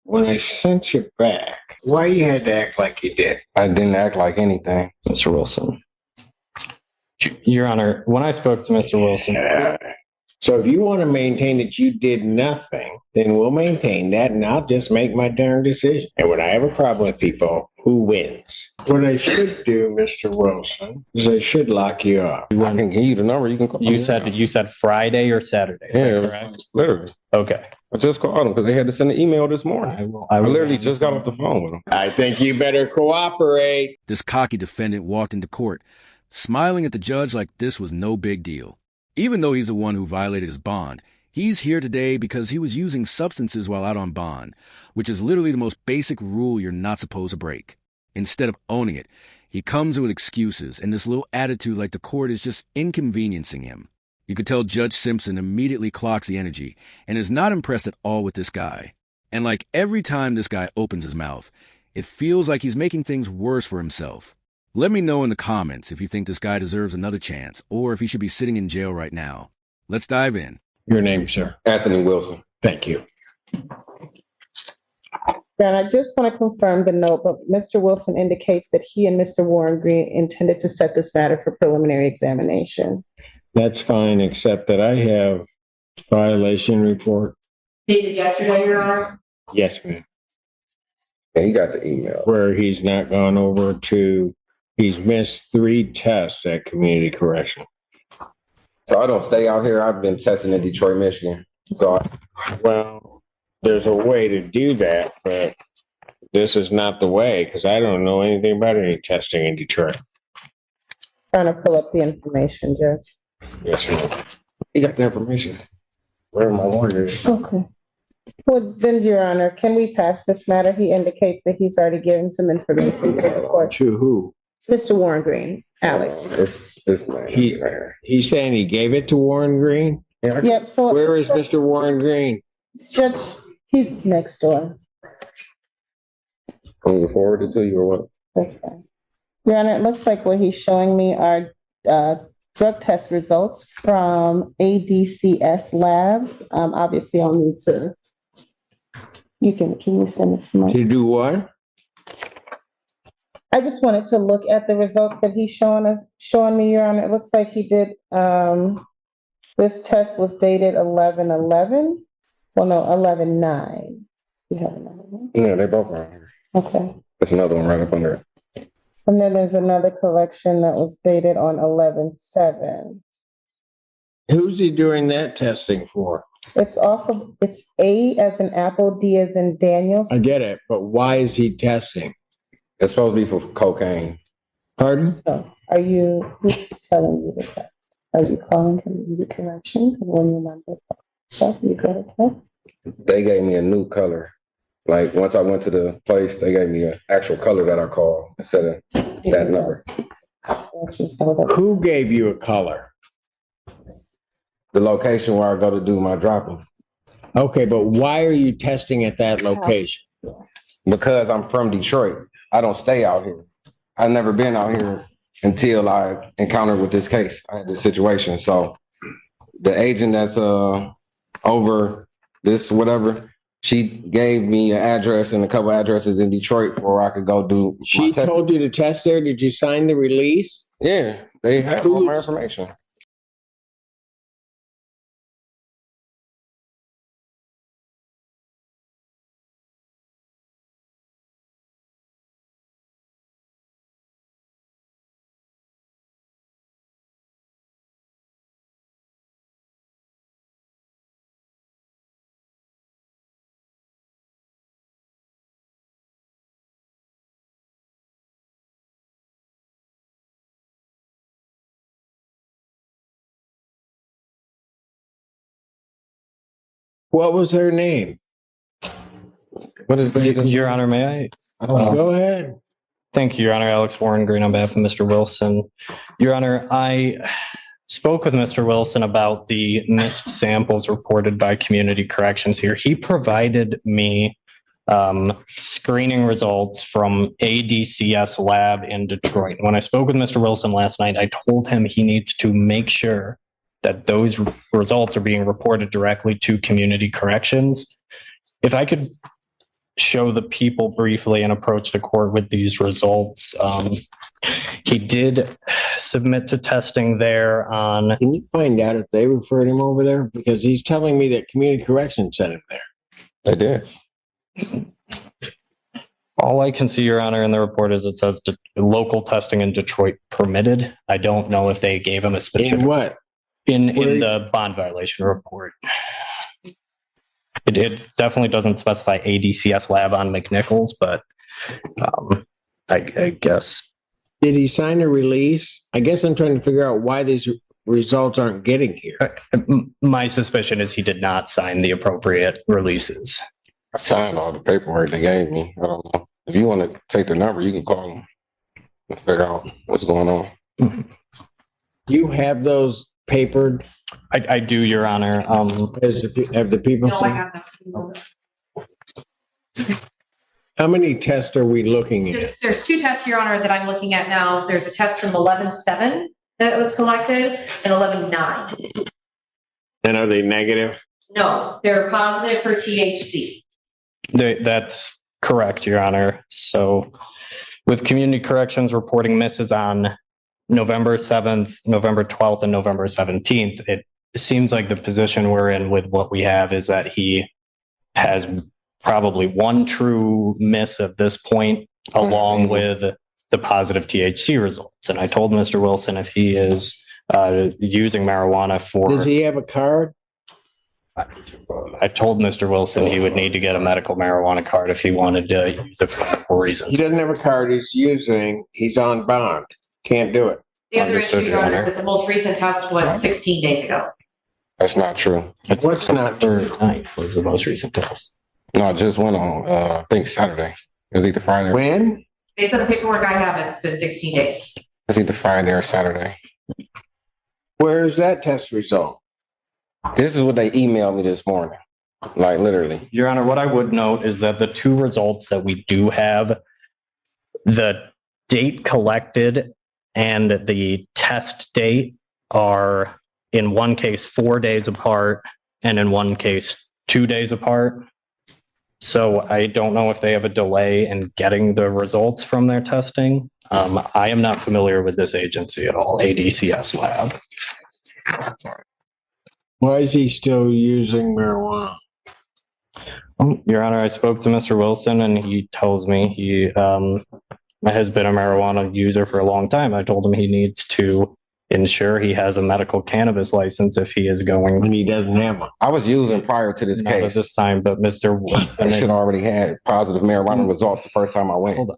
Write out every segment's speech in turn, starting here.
when I sent you back, why you had to act like you did? I didn't act like anything. Mr. Wilson. Your Honor, when I spoke to Mr. Wilson... So if you want to maintain that you did nothing, then we'll maintain that, and I'll just make my darn decision. And when I have a problem with people, who wins? What I should do, Mr. Wilson, is I should lock you up. I can give you the number. You can call. You said Friday or Saturday? Yeah, correct? Literally. Okay. I just called them because they had to send an email this morning. I literally just got off the phone with them. I think you better cooperate. This cocky defendant walked into court, smiling at the judge like this was no big deal. Even though he's the one who violated his bond, he's here today because he was using substances while out on bond, which is literally the most basic rule you're not supposed to break. Instead of owning it, he comes with excuses and this little attitude like the court is just inconveniencing him. You could tell Judge Simpson immediately clocks the energy and is not impressed at all with this guy. And like every time this guy opens his mouth, it feels like he's making things worse for himself. Let me know in the comments if you think this guy deserves another chance or if he should be sitting in jail right now. Let's dive in. Your name, sir? Anthony Wilson. Thank you. And I just want to confirm the note, but Mr. Wilson indicates that he and Mr. Warren Green intended to set this matter for preliminary examination. That's fine, except that I have violation report. Dated yesterday, Your Honor? Yes, ma'am. Yeah, he got the email. Where he's not gone over to, he's missed 3 tests at community correction. So I don't stay out here. I've been testing in Detroit, Michigan. So well, there's a way to do that, but this is not the way because I don't know anything about any testing in Detroit. Trying to pull up the information, Judge. Yes, ma'am. he got the information. Where are my lawyers? Okay. Well, then, Your Honor, can we pass this matter? He indicates that he's already given some information to the court. To who? Mr. Warren Green, Alex. This man. He's saying he gave it to Warren Green? Yep. So where is Mr. Warren Green? Judge, he's next door. Can you forward it to you or what? That's fine. Your Honor, it looks like what he's showing me are drug test results from ADCS lab. Obviously, I'll need to. Can you send it to me? To do what? I just wanted to look at the results that he's showing me, Your Honor. It looks like he did. This test was dated 11/11. Well, no, 11/9. You have another one? Yeah, they both are on here. Okay. There's another one right up under it. And then there's another collection that was dated on 11/7. Who's he doing that testing for? It's A as in Apple, D as in Daniel. I get it, but why is he testing? It's supposed to be for cocaine. Pardon? So who's telling you the test? Are you calling to do the correction? When you remember stuff, you go to test? They gave me a new color. Like once I went to the place, they gave me an actual color that I called instead of that number. Who gave you a color? The location where I go to do my dropping. Okay, but why are you testing at that location? Because I'm from Detroit. I don't stay out here. I've never been out here until I encountered with this case. I had this situation. So the agent that's over this whatever, she gave me an address and a couple addresses in Detroit where I could go do. She told you to test there. Did you sign the release? Yeah, they have all my information. What was her name? What is Your Honor, may I? Go ahead. Thank you, Your Honor. Alex Warren Green on behalf of Mr. Wilson. Your Honor, I spoke with Mr. Wilson about the missed samples reported by Community Corrections here. He provided me screening results from ADCS lab in Detroit. When I spoke with Mr. Wilson last night, I told him he needs to make sure that those results are being reported directly to Community Corrections. If I could show the people briefly and approach the court with these results. He did submit to testing there on. Can you find out if they referred him over there? Because he's telling me that community corrections sent him there. They did. All I can see, Your Honor, in the report is it says local testing in Detroit permitted. I don't know if they gave him a specific. In what? In the bond violation report. It definitely doesn't specify ADCS lab on McNichols, but I guess. Did he sign a release? I guess I'm trying to figure out why these results aren't getting here. My suspicion is he did not sign the appropriate releases. I signed all the paperwork they gave me. I don't know. If you want to take the number, you can call them and figure out what's going on. You have those papered? I do, Your Honor. Have the people No, I seen? have that. How many tests are we looking at? There's two tests, Your Honor, that I'm looking at now. There's a test from 11/7 that was collected and 11/9. And are they negative? No, they're positive for THC. That's correct, Your Honor. So with community corrections reporting misses on November 7th, November 12th, and November 17th, it seems like the position we're in with what we have is that he has probably one true miss at this point, along with the positive THC results. And I told Mr. Wilson if he is using marijuana for... Does he have a card? I told Mr. Wilson he would need to get a medical marijuana card if he wanted to use it for medical He reasons. doesn't have a card he's on bond. Can't do it. The other Understood, issue, Your Your Honor, is Honor. that the most recent test was 16 days ago. That's not true. What's not November 9th was the most recent test. No, I just went on, I think Saturday. It was either Friday. When? Based on the paperwork I have, it's been 16 days. It's either Friday or Saturday. Where's that test result? This is what they emailed me this morning. Like literally. Your Honor, what I would note is that the two results that we do have, the date collected and the test date are in one case 4 days apart and in one case 2 days apart. So I don't know if they have a delay in getting the results from their testing. I am not familiar with this agency at all, ADCS Lab. Why is he still using marijuana? Your Honor, I spoke to Mr. Wilson and he tells me he has been a marijuana user for a long time. I told him he needs to ensure he has a medical cannabis license if he is going. When he doesn't have one. I was using prior to this Not at case. this time, but Mr. I should already had positive marijuana results the first time I went. Hold on.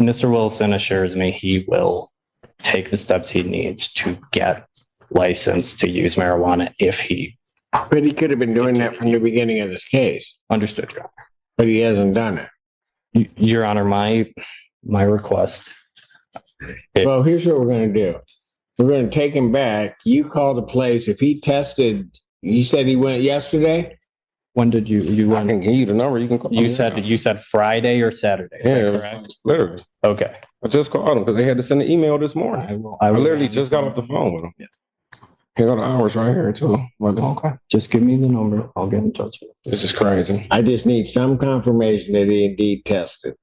Mr. Wilson assures me he will take the steps he needs to get licensed to use marijuana if he But he could have been doing that from the beginning of this case, understood, Your Honor. but he hasn't done it. Your Honor, my request. Well, here's what we're going to do. We're going to take him back. You call the place. If he tested, you said he went yesterday? When did you I went? can give you the number. You can call. You said Friday or Saturday. Is that correct? Literally. Okay. I just called them because they had to send an email this morning. I literally just got off the phone with them. Yeah. Here go the hours right here too. Okay. Just give me the number. I'll get in touch with you. This is crazy. I just need some confirmation that he indeed tested.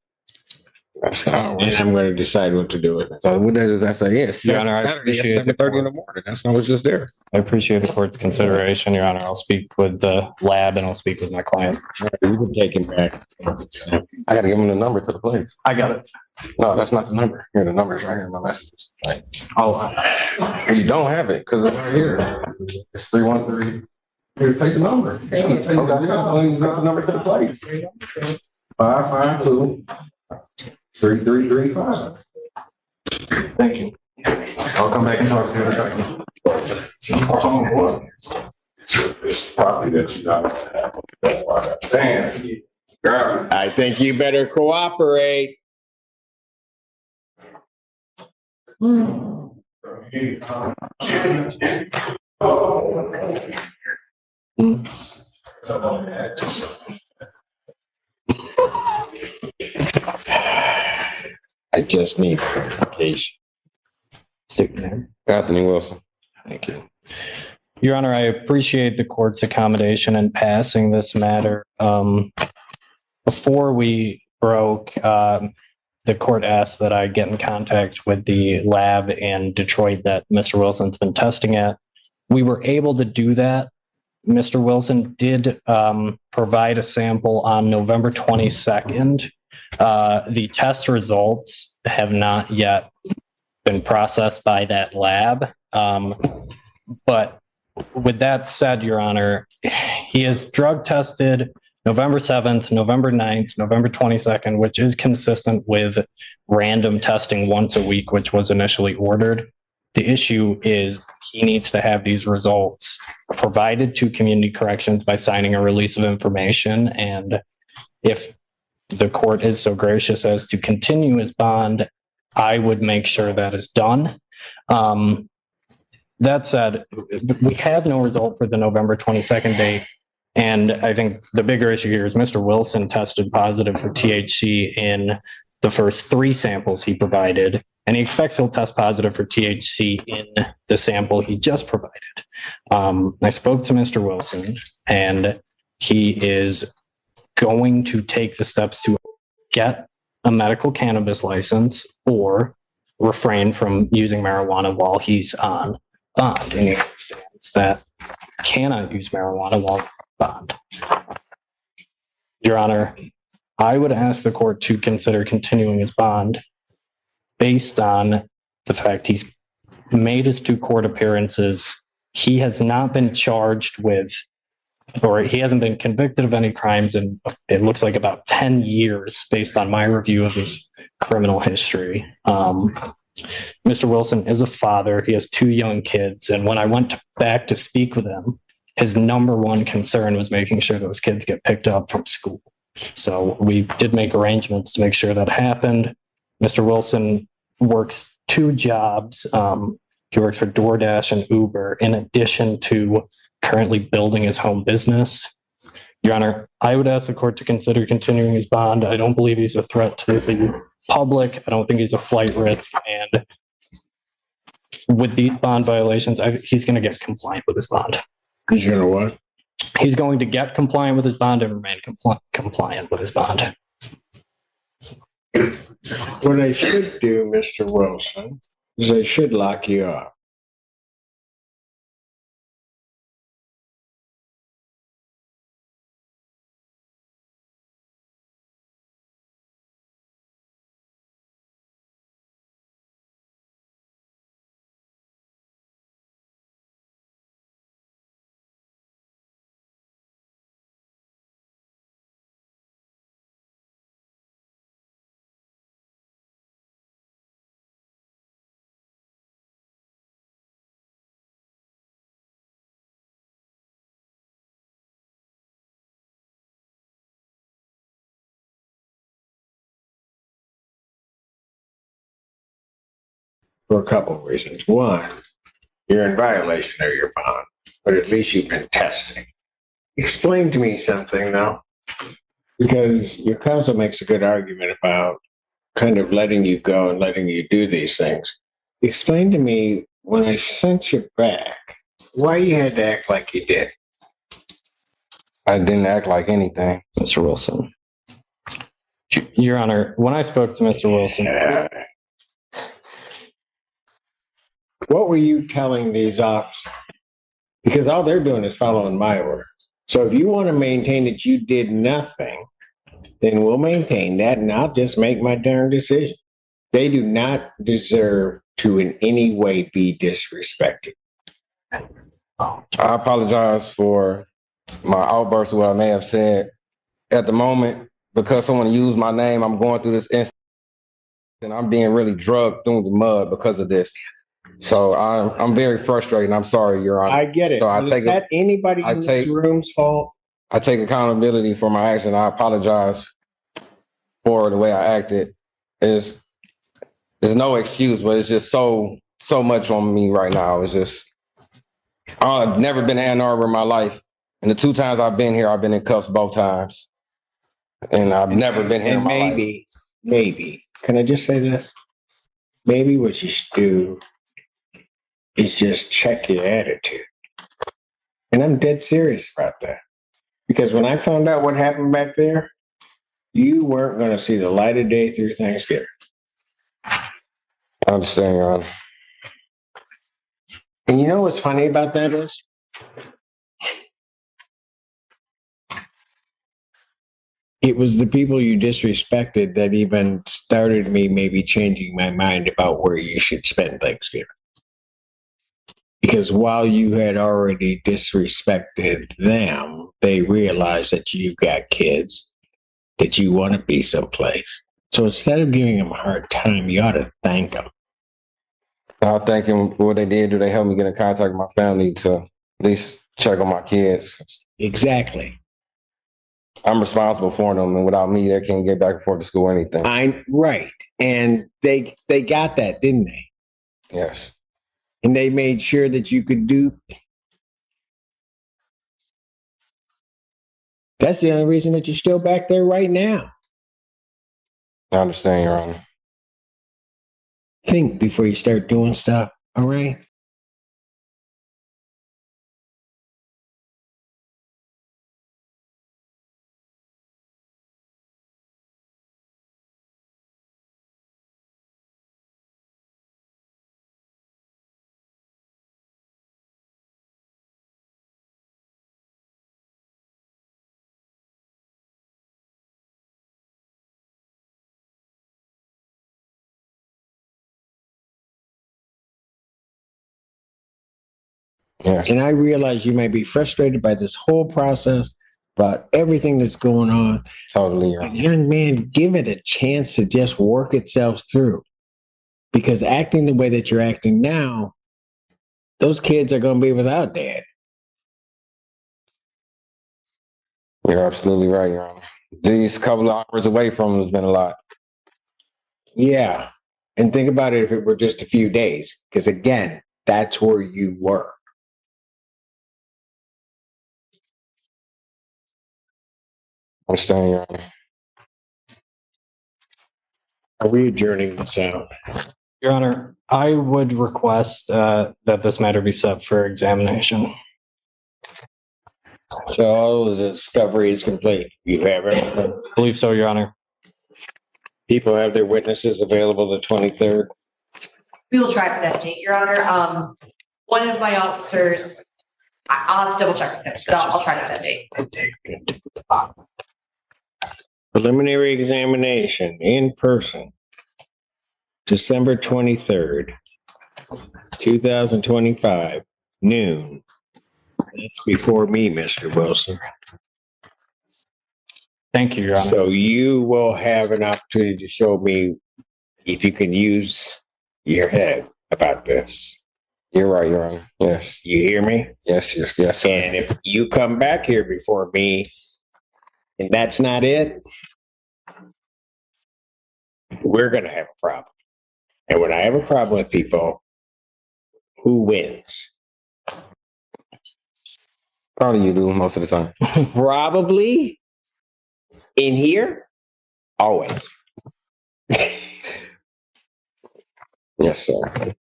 That's the hours. And I'm going to decide what to do with it. So what does that say? Yes, Your Honor, I Saturday at appreciate the 7:30 in the morning. That's when I was just there. I appreciate the court's consideration, Your Honor. I'll speak with the lab and I'll speak with my client. You can take him back. I got to give them the number to the place. I got it. No, that's not the number. Here, the number's right here in my messages. Right. Oh, You don't have it because it's right here. It's 313. Here, take the number. Take the number to the place. 552 3335. Thank you. I'll come back and talk to you in a second. It's probably that you not have. That's why I stand. Girl. I think you better cooperate. I just need clarification. Anthony Wilson. Thank you. Your Honor, I appreciate the court's accommodation in passing this matter. Before we broke, the court asked that I get in contact with the lab in Detroit that Mr. Wilson's been testing at. We were able to do that. Mr. Wilson did provide a sample on November 22nd. The test results have not yet been processed by that lab. But with that said, Your Honor, he is drug tested November 7th, November 9th, November 22nd, which is consistent with random testing once a week, which was initially ordered. The issue is he needs to have these results provided to community corrections by signing a release of information. And if the court is so gracious as to continue his bond, I would make sure that is done. That said, we have no result for the November 22nd date. And I think the bigger issue here is Mr. Wilson tested positive for THC in the first 3 samples he provided, and he expects he'll test positive for THC in the sample he just provided. I spoke to Mr. Wilson, and he is going to take the steps to get a medical cannabis license or refrain from using marijuana while he's on bond. And he understands that cannot use marijuana while bond. Your Honor, I would ask the court to consider continuing his bond based on the fact he's made his 2 court appearances. He has not been charged with, or he hasn't been convicted of any crimes in, it looks like, about 10 years based on my review of his criminal history. Mr. Wilson is a father. He has 2 young kids. And when I went back to speak with him, his number one concern was making sure those kids get picked up from school. So we did make arrangements to make sure that happened. Mr. Wilson works 2 jobs. He works for DoorDash and Uber in addition to currently building his home business. Your Honor, I would ask the court to consider continuing his bond. I don't believe he's a threat to the public. I don't think he's a flight risk. And with these bond violations, he's going to get compliant with his bond. He's going to what? He's going to get compliant with his bond and remain compliant with his bond. What I should do, Mr. Wilson, is I should lock you up. For a couple of reasons. One, you're in violation of your bond, but at least you've been testing. Explain to me something now, because your counsel makes a good argument about kind of letting you go and letting you do these things. Explain to me, when I sent you back, why you had to act like you did. I didn't act like anything. Mr. Wilson. Your Honor, when I spoke to Mr. Wilson, what were you telling these officers? Because all they're doing is following my orders. So if you want to maintain that you did nothing, then we'll maintain that, and I'll just make my darn decision. They do not deserve to in any way be disrespected. I apologize for my outburst, what I may have said. At the moment, because someone used my name, I'm going through this and I'm being really drugged through the mud because of this. So I'm very frustrated. And I'm sorry, Your Honor. I get it. So Is that anybody in this room's fault? I take accountability for my action. I apologize for the way I acted. There's no excuse, but it's just so much on me right now. It's just, I've never been to Ann Arbor in my life. And the 2 times I've been here, I've been in cuffs both times. And I've never been here in my life. Maybe, can I just say this? Maybe what you should do is just check your attitude. And I'm dead serious about that. Because when I found out what happened back there, you weren't going to see the light of day through Thanksgiving. I understand, Your Honor. And you know what's funny about that is? It was the people you disrespected that even started me maybe changing my mind about where you should spend Thanksgiving. Because while you had already disrespected them, they realized that you've got kids, that you want to be someplace. So instead of giving them a hard time, you ought to thank them. I'll thank them for what they did. Do they help me get in contact with my family to at least check on my kids? Exactly. I'm responsible for them, and without me, they can't get back and forth to school or anything. Right. And they got that, didn't they? Yes. And they made sure that you could do. That's the only reason that you're still back there right now. I understand, Your Honor. Think before you start doing stuff, all right? Yes. And I realize you may be frustrated by this whole process, about everything that's going on. Totally, Your But Honor. young man, give it a chance to just work itself through. Because acting the way that you're acting now, those kids are going to be without dad. You're absolutely right, Your Honor. These couple of hours away from them has been a lot. Yeah. And think about it if it were just a few days. Because again, that's where you were. I understand, Your Honor. Are we adjourning this out? Your Honor, I would request that this matter be set for examination. So all of the discovery is complete. You have everything. I believe so, Your Honor. People have their witnesses available the 23rd. We will try for that date, Your Honor. One of my officers, I'll have to double check with him, but I'll try for that date. Preliminary examination in person, December 23rd, 2025, noon. That's before me, Mr. Wilson. Thank you, Your Honor. So you will have an opportunity to show me if you can use your head about this. You're right, Your Honor. Yes. You hear me? Yes, yes, yes. And if you come back here before me and that's not it, we're going to have a problem. And when I have a problem with people, who wins? Probably you do most of the time. Probably in here, always. Yes, sir.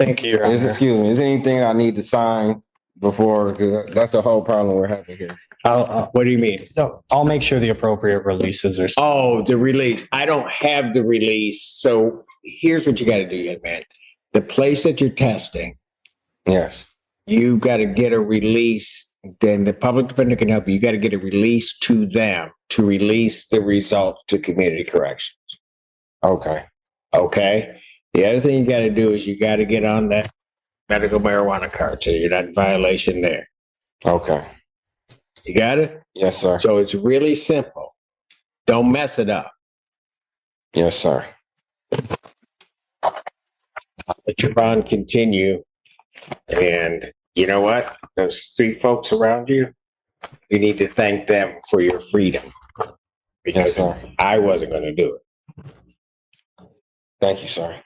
Thank you, Your Honor. Excuse me. Is there anything I need to sign before? Because that's the whole problem we're having here. What do you mean? So I'll make sure the appropriate releases are. Oh, the release. I don't have the release. So here's what you got to do, young man. The place that you're testing, Yes. you got to get a release. Then the public defender can help you. You got to get a release to them to release the result to community corrections. Okay. Okay. The other thing you got to do is you got to get on that medical marijuana card so you're not in violation there. Okay. You got it? Yes, sir. So it's really simple. Don't mess it up. Yes, sir. Let your bond continue. And you know what? Those street folks around you, you need to thank them for your freedom. Because Yes, sir. I wasn't going to do it. Thank you, sir.